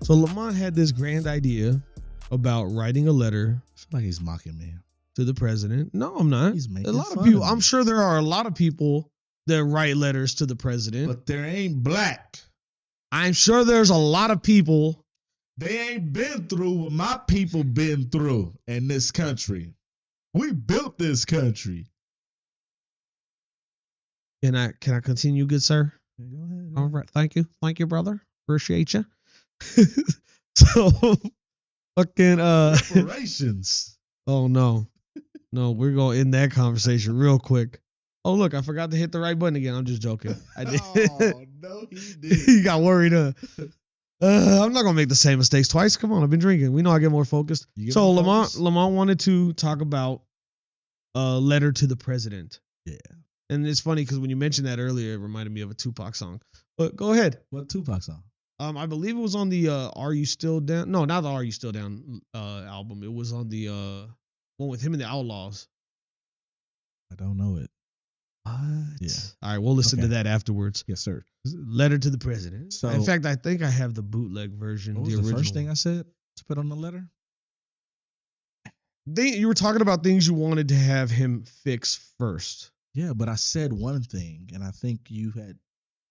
So Lamont had this grand idea about writing a letter I feel like he's mocking me. to the president. No, I'm not. He's making A lot of fun people. of me. I'm sure there are a lot of people that write letters to the president. But there ain't black. I'm sure there's a lot of people. They ain't been through what my people been through in this country. We built this country. Can I continue, good sir? Yeah, go ahead. All right. Thank you, brother. Appreciate you. So fucking Reparations. oh no. No, we're gonna end that conversation real quick. Oh look, I forgot to hit the right button again. I'm just joking. I did. Oh, no, he did. You got worried, huh? I'm not gonna make the same mistakes twice. Come on, I've been drinking. We know I get more focused. So Lamont wanted to talk about a letter to the president. Yeah. And it's funny because when you mentioned that earlier, it reminded me of a Tupac song. But go ahead. What Tupac song? I believe it was on the Are You Still Down? No, not the Are You Still Down album. It was on the one with him and the Outlaws. I don't know it. What? Yeah. All right, we'll listen to that afterwards. Yes, sir. Letter to the president. So, in fact, I think I have the bootleg version. What was the the original first thing one. I said to put on the letter? You were talking about things you wanted to have him fix first. Yeah, but I said one thing, and I think you had.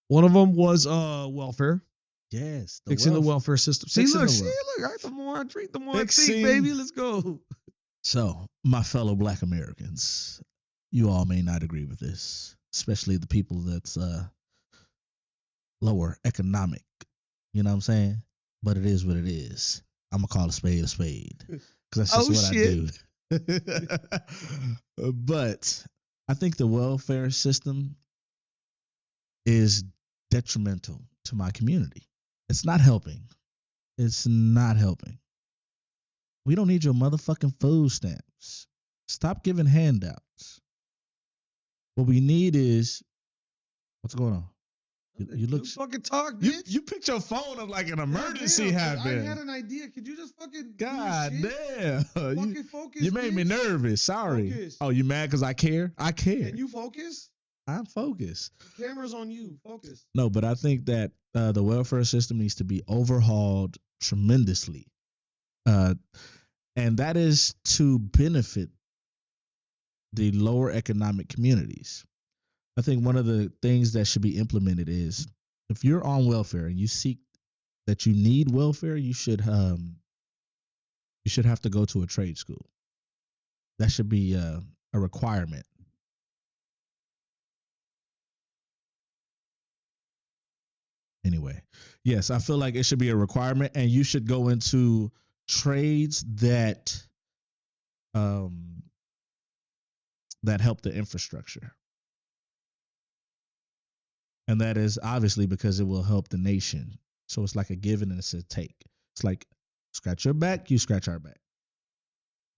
One of them was welfare. Yes. Fixing the welfare system. See, Fixing look, the all right, the more I drink, the more I Fixing- think, baby. Let's go. So, my fellow Black Americans, you all may not agree with this, especially the people that's lower economic. You know what I'm saying? But it is what it is. I'm going to call a spade a spade because that's just what I do. But I think the welfare system is detrimental to my community. It's not helping. It's not helping. We don't need your motherfucking food stamps. Stop giving handouts. What we need is, what's going on? You look. Fucking talk, bitch. You picked your phone up like an emergency damn, happened. I had an idea. Could you just fucking God do shit? damn. Fucking focus. You made me bitch. nervous. Sorry. Focus. Oh, you mad because I care? I care. Can you focus? I'm focused. The camera's on you. Focus. No, but I think that the welfare system needs to be overhauled tremendously. And that is to benefit the lower economic communities. I think one of the things that should be implemented is if you're on welfare and you seek that you need welfare, you should have to go to a trade school. That should be a requirement. Anyway, yes, I feel like it should be a requirement, and you should go into trades that help the infrastructure. And that is obviously because it will help the nation. So it's like a give and it's a take. It's like scratch your back, you scratch our back.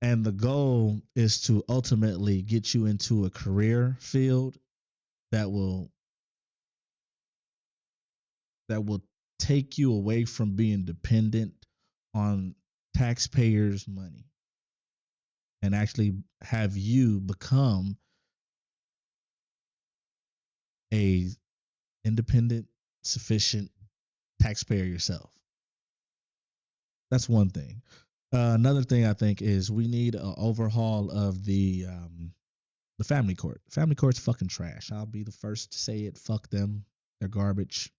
And the goal is to ultimately get you into a career field that will take you away from being dependent on taxpayers' money and actually have you become a independent, sufficient taxpayer yourself. That's one thing. Another thing I think is we need an overhaul of the family court. Family court's fucking trash. I'll be the first to say it. Fuck them. They're garbage.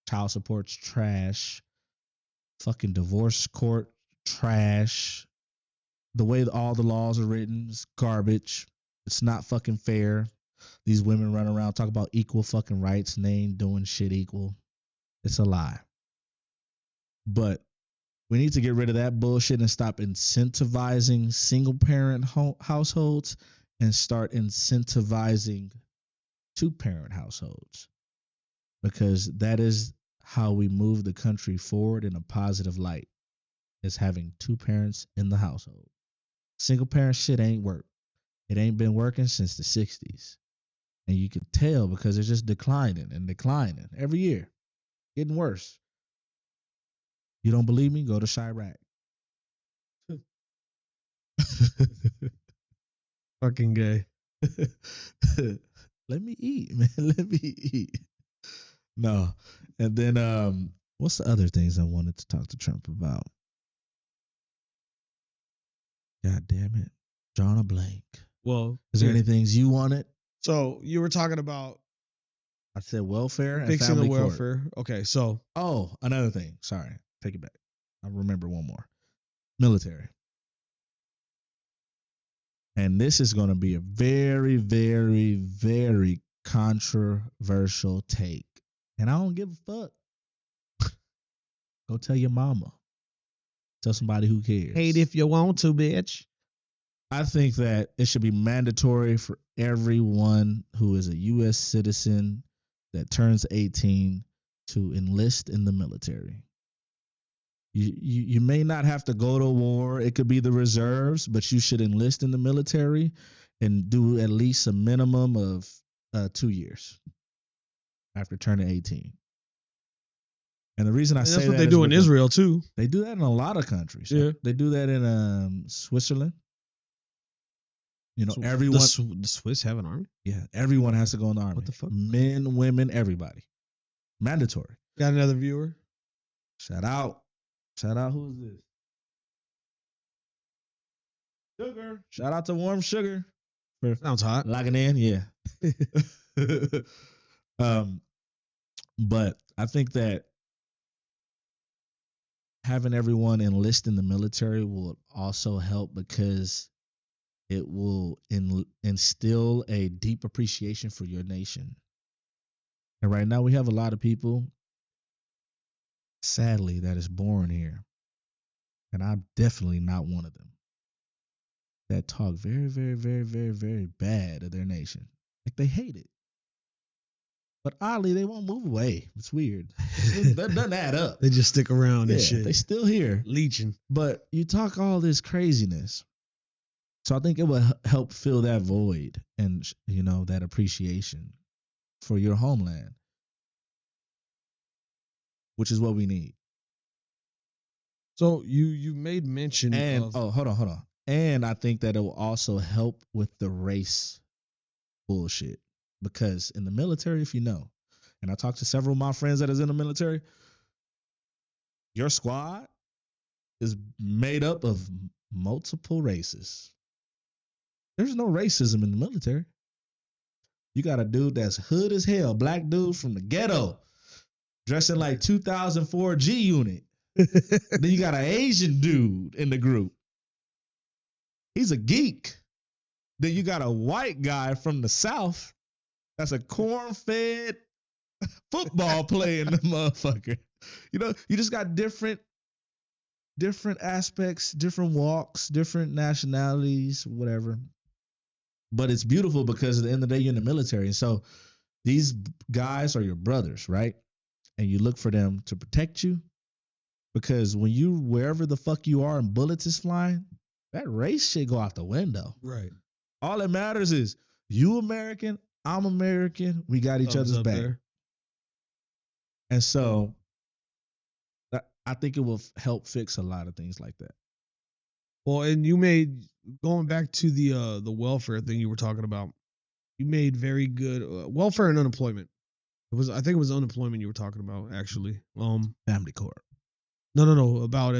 Child support's trash. Fucking divorce court, trash. The way all the laws are written is garbage. It's not fucking fair. These women run around talk about equal fucking rights and they ain't doing shit equal. It's a lie. But we need to get rid of that bullshit and stop incentivizing single parent households and start incentivizing two parent households. Because that is how we move the country forward in a positive light, is having two parents in the household. Single parent shit ain't work. It ain't been working since the 60s. And you can tell because it's just declining and declining every year. Getting worse. You don't believe me? Go to Chirac. Fucking gay. Let me eat, man. Let me eat. No. And then What's the other things I wanted to talk to Trump about? God damn it. Drawing a blank. Well, is there any things you wanted? So you were talking about I said welfare and fixing the family court. welfare. Okay, so another thing. Sorry. Take it back. I remember one more. Military. And this is going to be a very, very, very controversial take. And I don't give a fuck. Go tell your mama. Tell somebody who cares. hate if you want to, bitch. I think that it should be mandatory for everyone who is a U.S. citizen that turns 18 to enlist in the military. You may not have to go to war. It could be the reserves, but you should enlist in the military and do at least a minimum of 2 years after turning 18. And the reason I say that's what that they is do in because Israel too. they do that in a lot of countries. Yeah. They do that in Switzerland. So everyone. The Swiss have an army. Yeah, everyone has to go in the army. What the fuck? Men, women, everybody. Mandatory. Got another viewer. Shout out. Who is this? Sugar. Shout out to Warm Sugar. Sounds hot. Locking in, yeah. But I think that having everyone enlist in the military will also help because it will instill a deep appreciation for your nation. And right now we have a lot of people, sadly, that is born here. And I'm definitely not one of them. That talk very, very, very, very, very bad of their nation. Like they hate it. But oddly, they won't move away. It's weird. That doesn't add up. They just stick around and shit. They still here. Leeching. But you talk all this craziness. So I think it will help fill that void and, that appreciation for your homeland, which is what we need. So you made mention of... hold on. And I think that it will also help with the race bullshit. Because in the military, if you know, and I talked to several of my friends that is in the military, your squad is made up of multiple races. There's no racism in the military. You got a dude that's hood as hell, black dude from the ghetto, dressing like 2004 G Unit. Then you got an Asian dude in the group. He's a geek. Then you got a white guy from the South that's a corn-fed football playing the motherfucker. You just got different aspects, different walks, different nationalities, whatever. But it's beautiful because at the end of the day, you're in the military. And so these guys are your brothers, right? And you look for them to protect you. Because when wherever the fuck you are and bullets is flying, that race shit go out the window. Right. All that matters is you American, I'm American. We got each other's back. There. And so I think it will help fix a lot of things like that. Well, and going back to the welfare thing you were talking about, you made very good welfare and unemployment. I think it was unemployment you were talking about, actually. Family court. No. About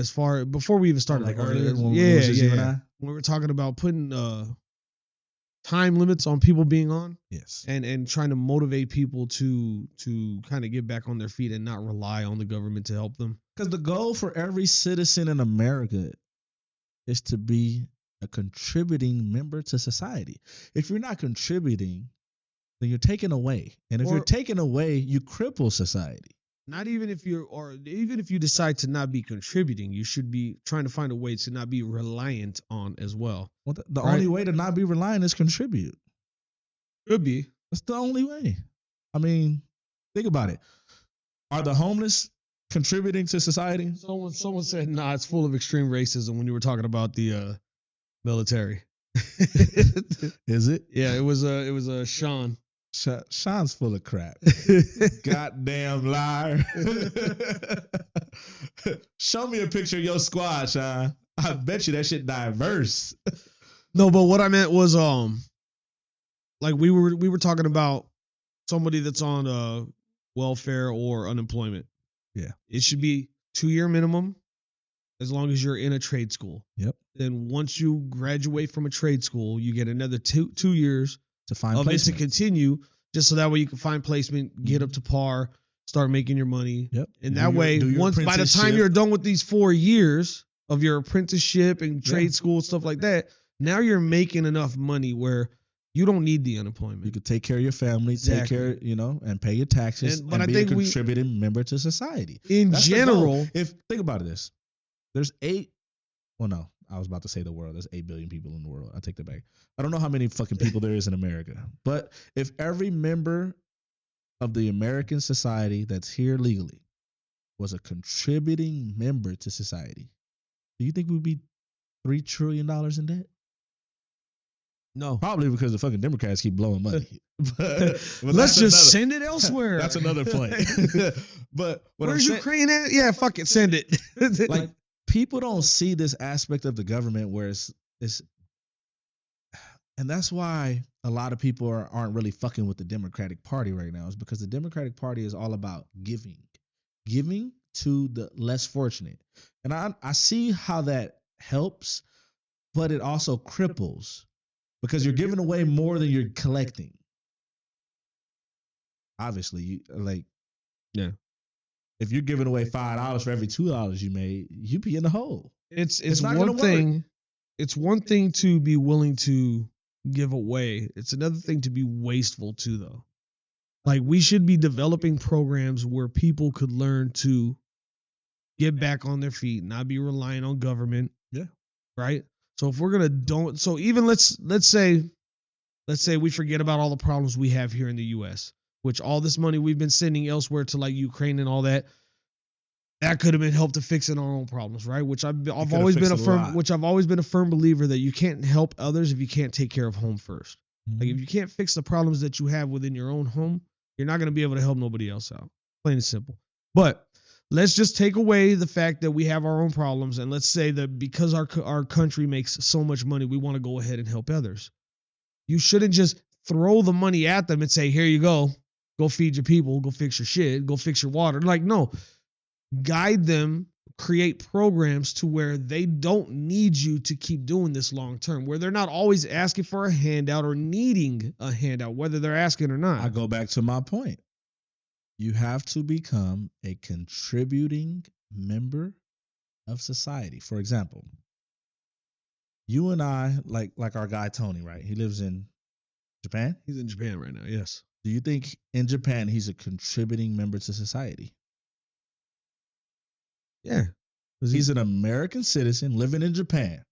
before we even started. Like earlier when we were talking about putting time limits on people being on. Yes. And trying to motivate people to kind of get back on their feet and not rely on the government to help them. Because the goal for every citizen in America is to be a contributing member to society. If you're not contributing, then you're taken away. And if you're taken away, you cripple society. Not even if even if you decide to not be contributing, you should be trying to find a way to not be reliant on as well. Well, the only way to not be reliant is contribute. Could be. That's the only way. I mean, think about it. Are the homeless contributing to society? Someone said, nah, it's full of extreme racism when you were talking about the military. Is it? Yeah, it was Sean. Sean's full of crap. Goddamn liar. Show me a picture of your squad, Sean. I bet you that shit diverse. No, but what I meant was like we were talking about somebody that's on welfare or unemployment. Yeah. It should be 2-year minimum as long as you're in a trade school. Yep. Then once you graduate from a trade school, you get another 2 years To find of placement. it to continue, just so that way you can find placement, get up to par, start making your money. Yep. And that way, once by the time you're done with these 4 years of your apprenticeship and trade school, stuff like that, now you're making enough money where you don't need the unemployment. You could take care of your family, take care, and pay your taxes, but I be think a contributing member to society. In general, think about this, there's I was about to say the world. There's 8 billion people in the world. I take that back. I don't know how many fucking people there is in America, but if every member of the American society that's here legally was a contributing member to society, do you think we'd be $3 trillion in debt? No. Probably because the fucking Democrats keep blowing money. but let's just send it elsewhere. That's another point. But where's Ukraine at? Yeah, fuck it, send it. Like, people don't see this aspect of the government where it's and that's why a lot of people aren't really fucking with the Democratic Party right now, is because the Democratic Party is all about giving to the less fortunate. And I see how that helps, but it also cripples because you're giving away more than you're collecting. Obviously, yeah. If you're giving away $5 for every $2 you made, you'd be in the hole. It's one thing. It's one thing to be willing to give away. It's another thing to be wasteful too, though. Like, we should be developing programs where people could learn to get back on their feet, not be relying on government. Yeah. Right. So if we're gonna so even let's say we forget about all the problems we have here in the U.S., which all this money we've been sending elsewhere to like Ukraine and all that could have been helped to fixing our own problems, right? Which I've always been a firm believer that you can't help others if you can't take care of home first. Mm-hmm. Like, if you can't fix the problems that you have within your own home, you're not going to be able to help nobody else out. Plain and simple. But let's just take away the fact that we have our own problems, and let's say that because our country makes so much money, we want to go ahead and help others. You shouldn't just throw the money at them and say, here you go feed your people, go fix your shit, go fix your water. Like, no, guide them, create programs to where they don't need you to keep doing this long term, where they're not always asking for a handout or needing a handout, whether they're asking or not. I go back to my point. You have to become a contributing member of society. For example, you and I, like our guy Tony, right? He lives in Japan. He's in Japan right now, yes. Do you think in Japan he's a contributing member to society? Yeah. He's an American citizen living in Japan,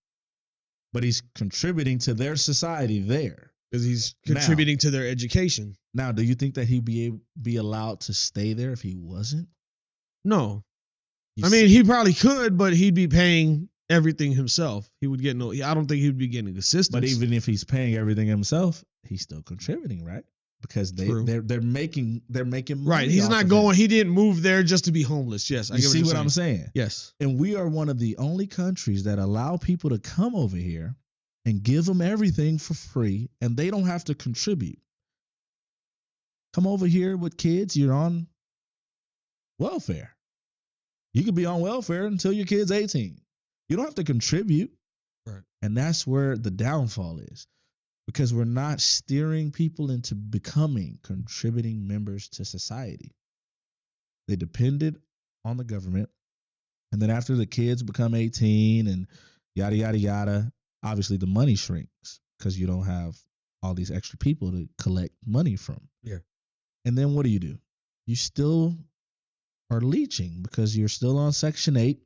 but he's contributing to their society there. Because he's contributing to their education. Now, do you think that he'd be allowed to stay there if he wasn't? No. He probably could, but he'd be paying everything himself. He would get I don't think he would be getting assistance. But even if he's paying everything himself, he's still contributing, right? Because they're making money. Right. He's not going. He didn't move there just to be homeless. Yes. I see what I'm saying. Yes. And we are one of the only countries that allow people to come over here and give them everything for free, and they don't have to contribute. Come over here with kids, you're on welfare. You could be on welfare until your kid's 18. You don't have to contribute. Right. And that's where the downfall is. Because we're not steering people into becoming contributing members to society. They depended on the government. And then after the kids become 18 and yada, yada, yada, obviously the money shrinks because you don't have all these extra people to collect money from. Yeah. And then what do? You still are leeching because you're still on Section 8.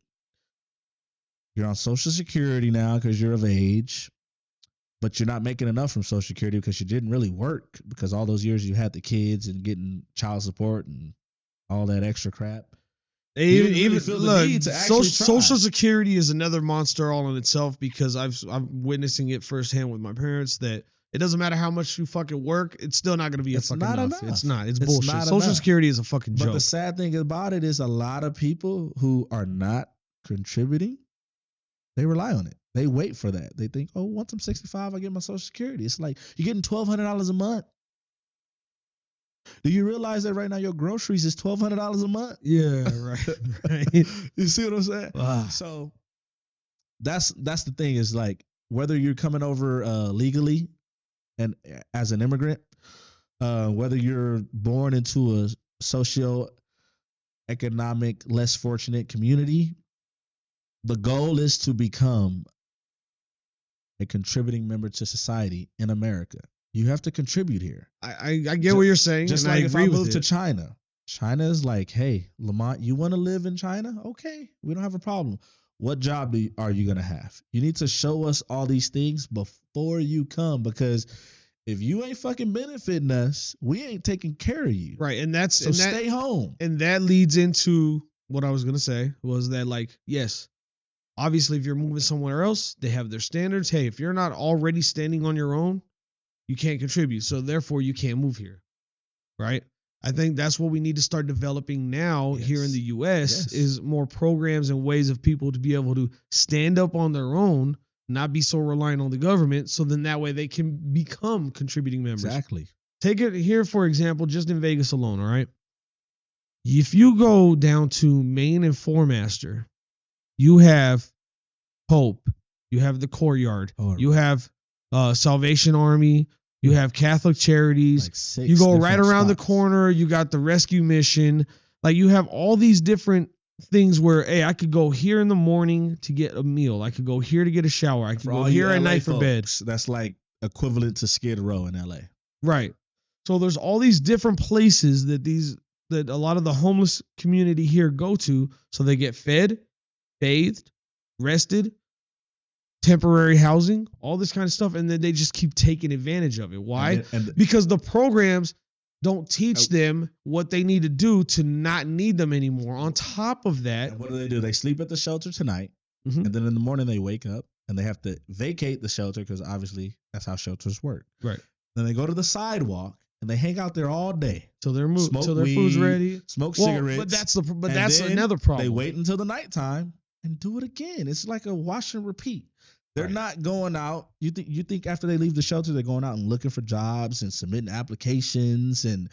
You're on Social Security now because you're of age. But you're not making enough from Social Security because you didn't really work because all those years you had the kids and getting child support and all that extra crap. Social Security is another monster all in itself because I'm witnessing it firsthand with my parents that it doesn't matter how much you fucking work, it's still not going to be fucking enough. It's not. It's bullshit. Social enough. Security is a fucking joke. But the sad thing about it is a lot of people who are not contributing, they rely on it. They wait for that. They think, oh, once I'm 65, I get my Social Security. It's like you're getting $1,200 a month. Do you realize that right now your groceries is $1,200 a month? Yeah, right. You see what I'm saying? Wow. So that's the thing is like whether you're coming over legally and as an immigrant, whether you're born into a socio-economic less fortunate community, the goal is to become a contributing member to society in America. You have to contribute here. I get what you're saying, Just and like I if agree I with move it. to China, China is like, hey, Lamont, you want to live in China? Okay, we don't have a problem. What job are you going to have? You need to show us all these things before you come, because if you ain't fucking benefiting us, we ain't taking care of you. Right, and that's So stay home. And that leads into what I was gonna say was that, like, yes, obviously if you're moving somewhere else, they have their standards. Hey, if you're not already standing on your own, you can't contribute. So therefore you can't move here. Right? I think that's what we need to start developing now here in the US is more programs and ways of people to be able to stand up on their own, not be so reliant on the government. So then that way they can become contributing members. Exactly. Take it here, for example, just in Vegas alone, all right? If you go down to Main and Fourmaster, you have Hope, you have the Courtyard, you have Salvation Army, you have Catholic Charities. Like you go right around spots. the corner, you got the Rescue Mission. Like you have all these different things where, hey, I could go here in the morning to get a meal. I could go here to get a shower. I could go here at night for bed. That's like equivalent to Skid Row in LA. Right. So there's all these different places that a lot of the homeless community here go to, so they get fed, bathed, rested, temporary housing, all this kind of stuff, and then they just keep taking advantage of it. Why? Because the programs don't teach them what they need to do to not need them anymore. On top of that, and what do? They sleep at the shelter tonight, and then in the morning they wake up and they have to vacate the shelter because obviously that's how shelters work. Right. Then they go to the sidewalk and they hang out there all day till their weed, food's ready, smoke cigarettes. But that's another problem. They wait until the nighttime and do it again. It's like a wash and repeat. They're not going out. You think after they leave the shelter, they're going out and looking for jobs and submitting applications, and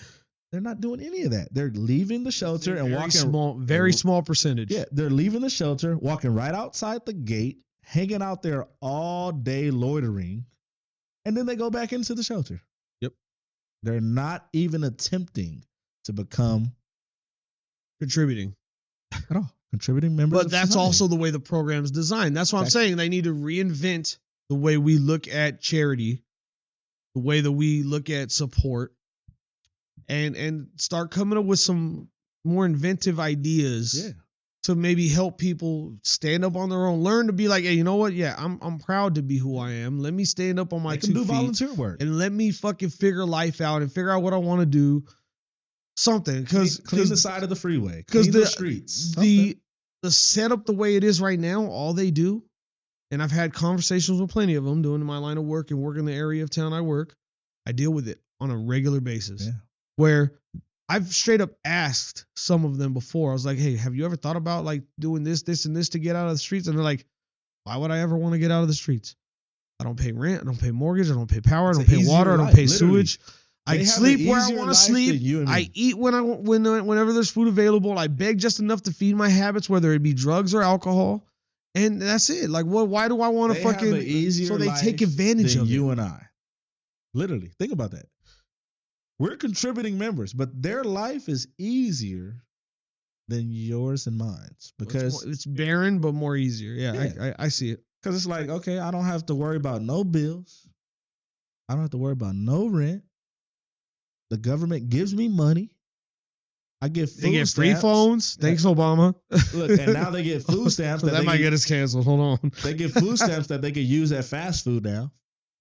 they're not doing any of that. They're leaving the shelter and walking very small percentage. Yeah, they're leaving the shelter, walking right outside the gate, hanging out there all day loitering, and then they go back into the shelter. Yep. They're not even attempting to become contributing at all. Contributing members. But that's society. also the way the program's designed. That's why I'm saying they need to reinvent the way we look at charity, the way that we look at support, and start coming up with some more inventive ideas to maybe help people stand up on their own, learn to be like, hey, you know what? Yeah, I'm proud to be who I am. Let me stand up on my 2 feet, volunteer work, and let me fucking figure life out and figure out what I want to do. Something, because clean the side of the freeway, clean the streets. The setup the way it is right now, all they do, and I've had conversations with plenty of them doing my line of work and work in the area of town I work. I deal with it on a regular basis. Yeah. Where I've straight up asked some of them before. I was like, hey, have you ever thought about like doing this, and this to get out of the streets? And they're like, why would I ever want to get out of the streets? I don't pay rent. I don't pay mortgage. I don't pay power. I don't pay water. I don't pay sewage. I sleep where I want to sleep. I eat whenever there's food available. I beg just enough to feed my habits, whether it be drugs or alcohol, and that's it. Like, what? Why do I want to fucking? Have an easier so they take advantage of you and I. Literally, think about that. We're contributing members, but their life is easier than yours and mine's because it's barren but more easier. Yeah. I see it because it's like, okay, I don't have to worry about no bills. I don't have to worry about no rent. The government gives me money. I get food They get free stamps. phones. Thanks, Obama. Look, and now they get food stamps. that might get us canceled. Hold on. They get food stamps that they can use at fast food now.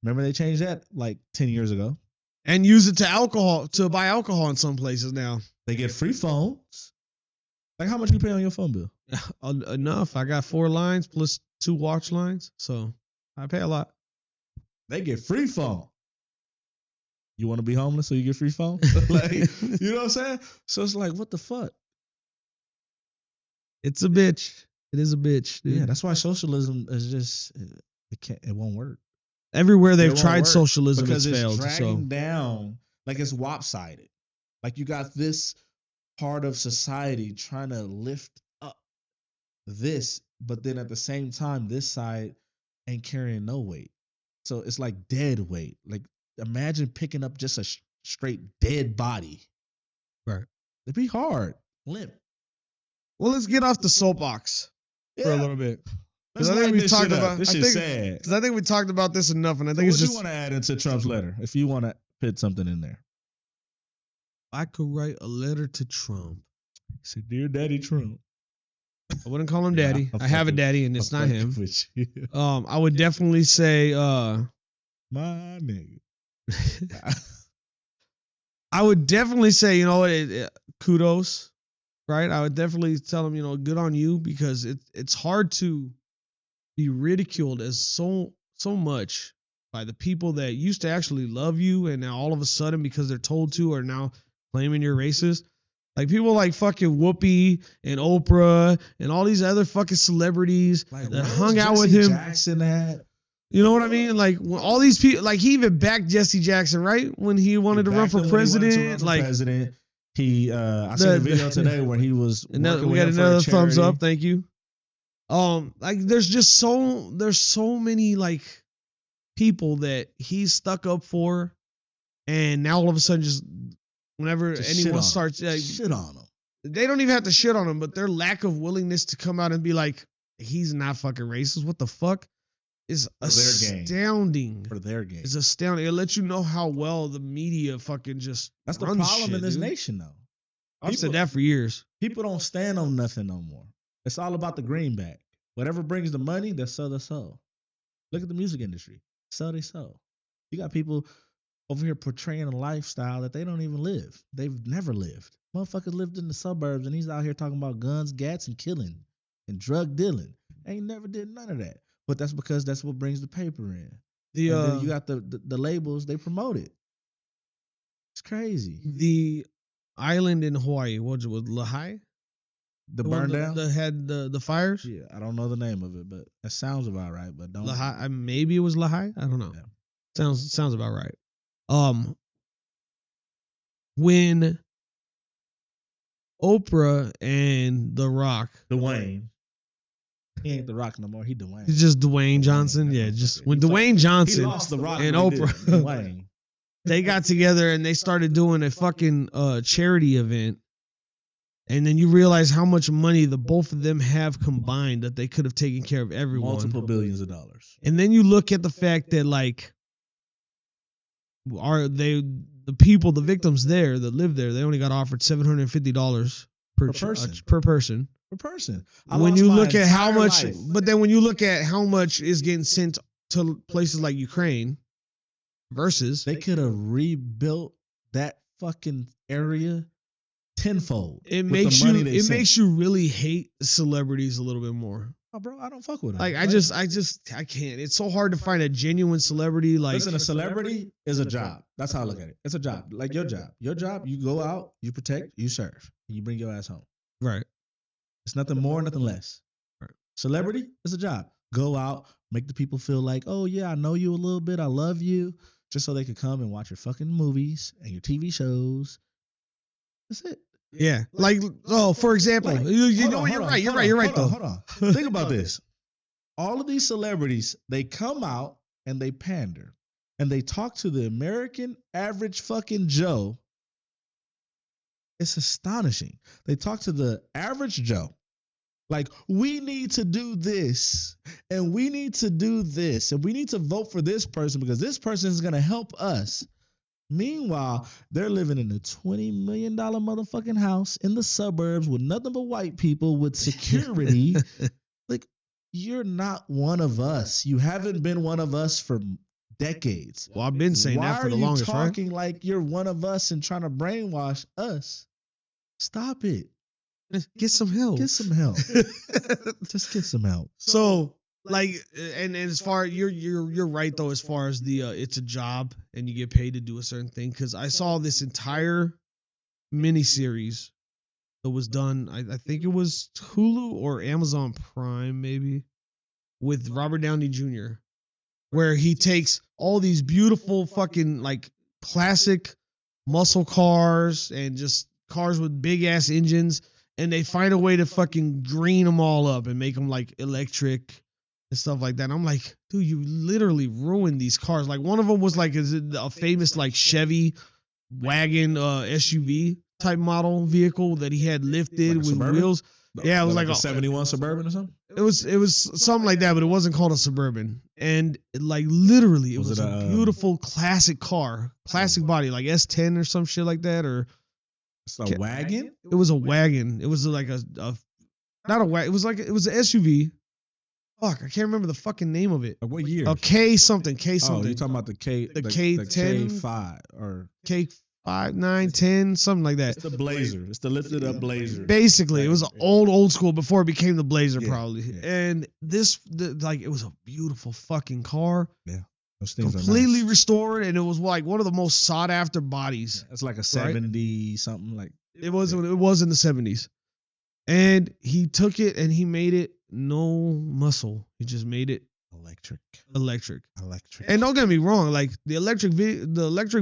Remember they changed that like 10 years ago. And use it to buy alcohol in some places now. They get free phones. Like how much you pay on your phone bill? Enough. I got 4 lines plus 2 watch lines. So I pay a lot. They get free phone. You want to be homeless so you get free phone? Like, you know what I'm saying? So it's like, what the fuck? It's a bitch. It is a bitch, dude. Yeah, that's why socialism is just it won't work. Everywhere they've tried socialism, it's failed. Dragging down, like it's lopsided. Like you got this part of society trying to lift up this, but then at the same time, this side ain't carrying no weight. So it's like dead weight. Like imagine picking up just a straight dead body. Right. It'd be hard, limp. Well, let's get off the soapbox for a little bit. Let's I think lighten we this talked shit up. about. This I shit's think sad. because I think we talked about this enough, and I So think what it's you just. want to add into Trump's letter? If you want to put something in there, I could write a letter to Trump. say, "Dear Daddy Trump." I wouldn't call him Yeah, daddy. I'm I have a fucking- daddy, and it's I'm not fucking him. with you. I would definitely say. My nigga. I would definitely say, kudos, right? I would definitely tell him, good on you, because it's hard to be ridiculed as so much by the people that used to actually love you, and now all of a sudden, because they're told to, are now claiming you're racist. Like people like fucking Whoopi and Oprah and all these other fucking celebrities Like, that where hung was out with Jesse him. Jackson at? You know what I mean? Like when all these people, like he even backed Jesse Jackson, right? When he wanted to run for president. He I seen a video today where he was we got for another a thumbs charity. up. Thank you. Like there's so many like people that he's stuck up for, and now all of a sudden, just whenever anyone starts shit on him, they don't even have to shit on him, but their lack of willingness to come out and be like, he's not fucking racist. What the fuck? Is astounding. For their game. It's astounding. It lets you know how well the media fucking just. That's the runs problem shit, in this dude. nation, though. I've said that for years. People don't stand on nothing no more. It's all about the greenback. Whatever brings the money, they sell the soul. Look at the music industry. Sell they soul. You got people over here portraying a lifestyle that they don't even live. They've never lived. Motherfuckers lived in the suburbs, and he's out here talking about guns, gats, and killing and drug dealing. Ain't never did none of that. But that's because that's what brings the paper in. And then you got the labels, they promote it. It's crazy. The island in Hawaii, what was it, Lahai? The burn down? That had the fires? Yeah, I don't know the name of it, but that sounds about right. But don't Lahai, maybe it was Lahai? I don't know. Yeah. Sounds about right. When Oprah and The Rock, Dwayne. He ain't The Rock no more. He Dwayne. It's just Dwayne Johnson. Yeah, just when Dwayne Johnson he lost The Rock and Oprah, Dwayne. they got together and they started doing a fucking charity event. And then you realize how much money the both of them have combined that they could have taken care of everyone. Multiple billions of dollars. And then you look at the fact that like the people, the victims there that live there, they only got offered $750 per person. Per person. When you look at how much, but then when you look at how much is getting sent to places like Ukraine versus, they could have rebuilt that fucking area tenfold. It makes you really hate celebrities a little bit more. Oh, bro, I don't fuck with them. Like I can't. It's so hard to find a genuine celebrity. Like, listen, a celebrity is a job. That's how I look at it. It's a job, like your job. Your job, you go out, you protect, you serve, and you bring your ass home. Right. It's nothing more, nothing less. Right. Celebrity is a job. Go out, make the people feel like, oh yeah, I know you a little bit, I love you, just so they could come and watch your fucking movies and your TV shows. That's it. Yeah. Like, for example, you're right though. Hold on. Think about this. All of these celebrities, they come out and they pander and they talk to the American average fucking Joe. It's astonishing. They talk to the average Joe. Like, we need to do this and we need to do this and we need to vote for this person because this person is going to help us. Meanwhile, they're living in a $20 million motherfucking house in the suburbs with nothing but white people with security. Like, you're not one of us. You haven't been one of us for decades. Well, I've been saying that for the longest, right? Why are you talking like you're one of us and trying to brainwash us? Stop it. Get some help. Get some help. Just get some help. So, like, and as far you're right though, as far as the it's a job and you get paid to do a certain thing. Because I saw this entire miniseries that was done. I think it was Hulu or Amazon Prime, maybe, with Robert Downey Jr., where he takes all these beautiful fucking like classic muscle cars and just cars with big ass engines, and they find a way to fucking green them all up and make them like electric and stuff like that. And I'm like, dude, you literally ruined these cars. Like one of them was like a famous like Chevy wagon SUV type model vehicle that he had lifted with Suburban? wheels. Yeah, it was like a 71 Suburban or something. It was something like that, but it wasn't called a Suburban. And like literally, it was a beautiful classic car, classic body, like S10 or some shit like that, or it's a wagon. It was a wagon. It was like a not a wagon. It was an SUV. Fuck, I can't remember the fucking name of it. What year? A K something. K something. Oh, you talking about the K10, the K5 or K5, 9, 10, something like that. It's the Blazer. It's the lifted up Blazer. Basically, it was old school before it became the Blazer, probably. Yeah. And it was a beautiful fucking car. Yeah. Those things completely are nice. Restored, and it was like one of the most sought after bodies. It's like a 70 something like. It was in the 70s. And he took it and he made it no muscle. He just made it electric. And don't get me wrong, like the electric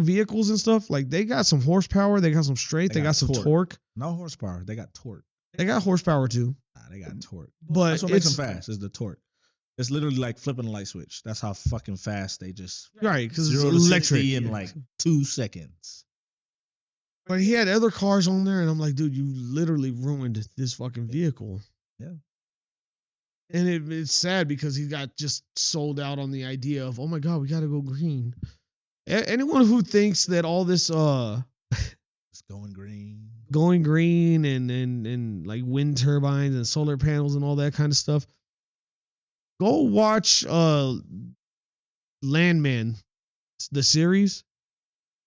vehicles and stuff, like they got some horsepower, they got some strength, they got some torque. No horsepower, they got torque. They got horsepower too. Nah, they got torque. But that's what makes them fast is the torque. It's literally like flipping a light switch. That's how fucking fast they just because it's electric in like 2 seconds. But he had other cars on there, and I'm like, dude, you literally ruined this fucking vehicle. Yeah. And it's sad because he got just sold out on the idea of, oh my God, we got to go green. Anyone who thinks that all this it's going green and like wind turbines and solar panels and all that kind of stuff, go watch Landman, the series.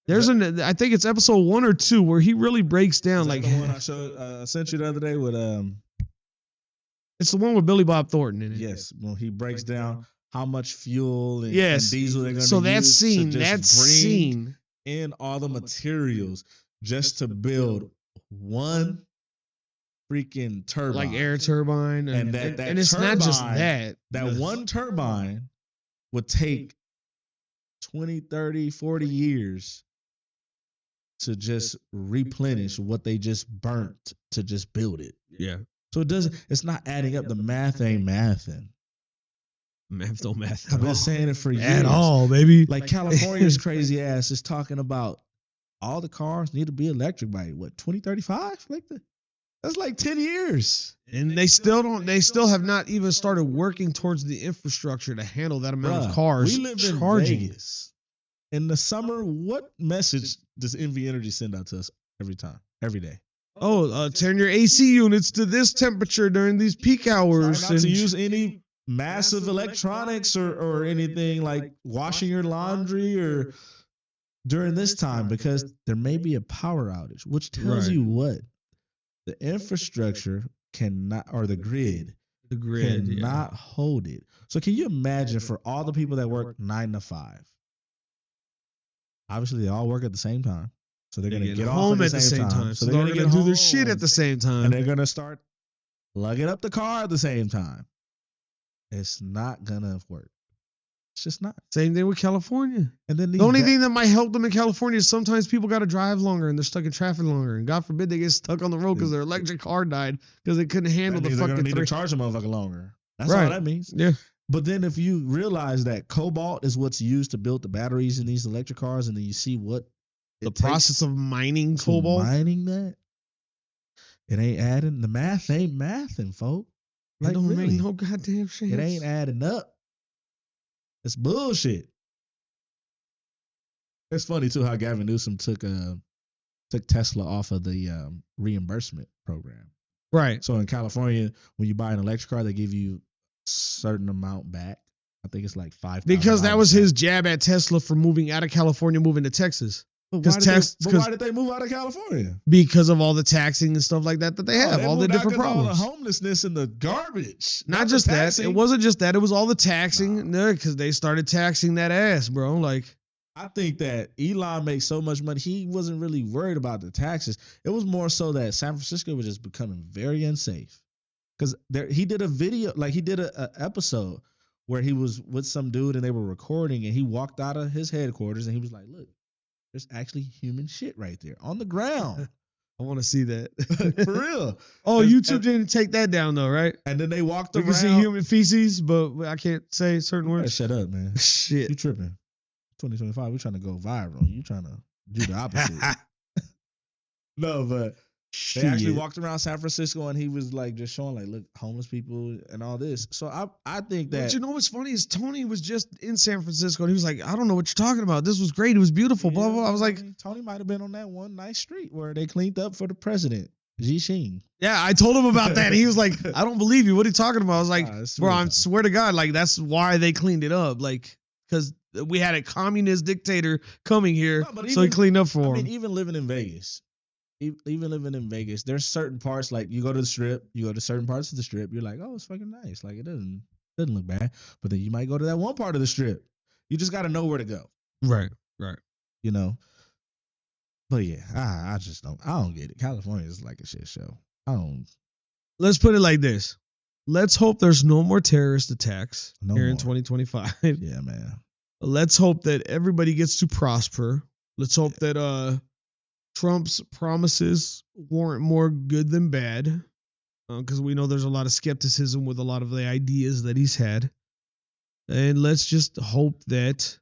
There's I think it's episode 1 or 2 where he really breaks down like the one I sent you the other day with it's the one with Billy Bob Thornton in it. Yes, when he breaks down how much fuel and diesel they're going to use. So that scene in all the materials just to build one freaking turbine, like air turbine, and it's turbine, not just that. That one turbine would take 20, 30, 40 years to just replenish what they just burnt to just build it. Yeah. So it's not adding up. The math ain't mathing. Math don't math. I've been saying it for years. At all, baby. Like California's crazy ass is talking about all the cars need to be electric by 2035? That's like 10 years. And they still have not even started working towards the infrastructure to handle that amount of cars. We live in Vegas. In the summer, what message does NV Energy send out to us every day? Turn your AC units to this temperature during these peak hours. Try not to use any massive electronics or anything like washing your laundry or during this time because there may be a power outage, which tells you what? The infrastructure cannot, or the grid cannot hold it. So can you imagine for all the people that work 9 to 5? Obviously, they all work at the same time. So they're going to get home at the same time. So they're going to do their shit at the same time. And they're going to start lugging up the car at the same time. It's not going to work. It's just not. Same thing with California. And then the only thing that might help them in California is sometimes people got to drive longer and they're stuck in traffic longer. And God forbid they get stuck on the road because their electric car died because they couldn't handle the fucking. They're going to need to charge a motherfucker longer. That's all that means. Yeah. But then if you realize that cobalt is what's used to build the batteries in these electric cars, and then you see what the process of mining cobalt, that it ain't adding. The math ain't mathing, folks. Like, it don't make no goddamn sense. It ain't adding up. It's bullshit. It's funny too how Gavin Newsom took Tesla off of the reimbursement program. Right. So in California, when you buy an electric car, they give you a certain amount back. I think it's like $5,000. Because that was his jab at Tesla for moving out of California, moving to Texas. Why did they move out of California? Because of all the taxing and stuff like that they have, all the different problems. All the homelessness and the garbage. Not just that. It wasn't just that. It was all the taxing. No, because they started taxing that ass, bro. Like, I think that Elon makes so much money. He wasn't really worried about the taxes. It was more so that San Francisco was just becoming very unsafe. Because he did a video, like he did a episode where he was with some dude and they were recording and he walked out of his headquarters and he was like, look, There's actually human shit right there on the ground. I want to see that. For real. Oh, YouTube didn't take that down though, right? And then they walked We around. can see human feces, but I can't say certain You better words. shut up, man. Shit. You tripping. 2025, we're trying to go viral. You trying to do the opposite. No, but they actually walked around San Francisco and he was like just showing like, look, homeless people and all this. So I think that. But you know what's funny is Tony was just in San Francisco and he was like, I don't know what you're talking about. This was great. It was beautiful. Blah, blah, blah. I was like, Tony might have been on that one nice street where they cleaned up for the president, Xi Jinping. yeah, I told him about that. And he was like, I don't believe you. What are you talking about? I was like, bro, I swear to God, like that's why they cleaned it up. Like, because we had a communist dictator coming here, so he cleaned up for him. I mean, even living in Vegas, there's certain parts like you go to the strip, you go to certain parts of the strip, you're like, oh, it's fucking nice. Like it doesn't look bad. But then you might go to that one part of the strip. You just got to know where to go. Right. You know. But yeah, I don't get it. California is like a shit show. Let's put it like this. Let's hope there's no more terrorist attacks here in 2025. Yeah, man. Let's hope that everybody gets to prosper. Let's hope that Trump's promises warrant more good than bad, because we know there's a lot of skepticism with a lot of the ideas that he's had. And let's just hope that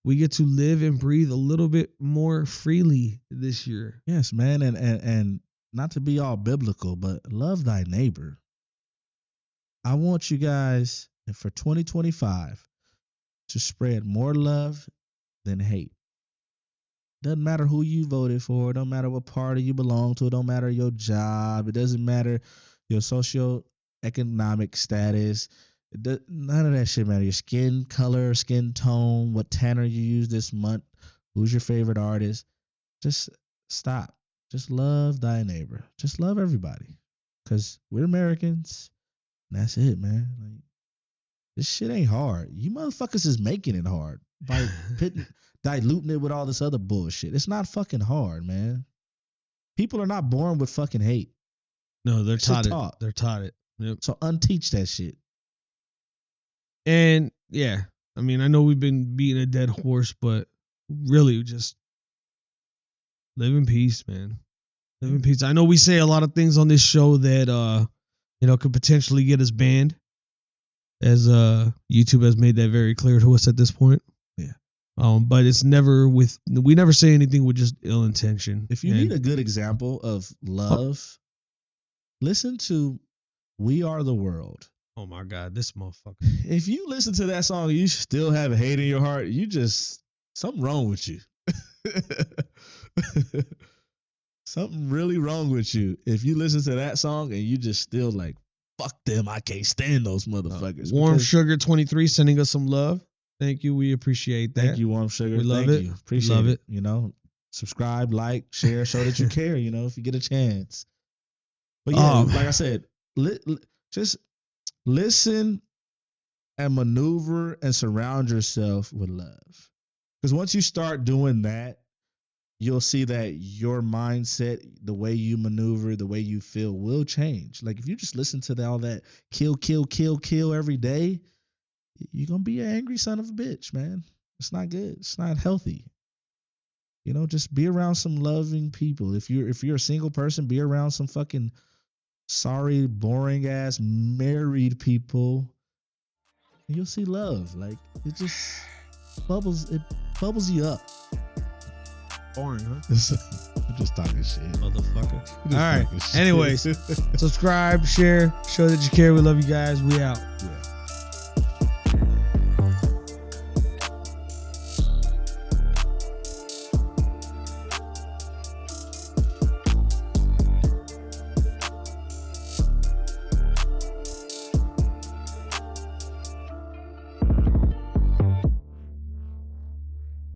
we get to live and breathe a little bit more freely this year. Yes, man. And not to be all biblical, but love thy neighbor. I want you guys for 2025 to spread more love than hate. Doesn't matter who you voted for. It don't matter what party you belong to. It don't matter your job. It doesn't matter your socioeconomic status. None of that shit matter. Your skin color, skin tone, what tanner you use this month, who's your favorite artist. Just stop. Just love thy neighbor. Just love everybody. Because we're Americans. And that's it, man. Like, this shit ain't hard. You motherfuckers is making it hard by diluting it with all this other bullshit. It's not fucking hard, man. People are not born with fucking hate. No, they're taught it. They're taught it. Yep. So unteach that shit. And yeah, I mean, I know we've been beating a dead horse, but really just live in peace, man. Live in peace. I know we say a lot of things on this show that could potentially get us banned, as YouTube has made that very clear to us at this point. Yeah. But it's never we never say anything with just ill intention. If you need a good example of love, listen to We Are the World. Oh my God, this motherfucker. If you listen to that song and you still have hate in your heart, something wrong with you. Something really wrong with you. If you listen to that song and you just still like, fuck them, I can't stand those motherfuckers. Warm Sugar 23 sending us some love. Thank you. We appreciate that. Thank you, Warm Sugar. We love it. Appreciate it. You know, subscribe, like, share, show that you care, if you get a chance. But yeah, like I said, just listen and maneuver and surround yourself with love. Because once you start doing that, you'll see that your mindset, the way you maneuver, the way you feel will change. Like if you just listen to all that kill every day, you're going to be an angry son of a bitch, man. It's not good. It's not healthy. Just be around some loving people. If you're a single person, be around some fucking sorry, boring ass married people. And you'll see love. Like it just bubbles you up. Boring, huh? I'm just talking shit, motherfucker. All right. Anyways, subscribe, share, show that you care. We love you guys. We out. Yeah.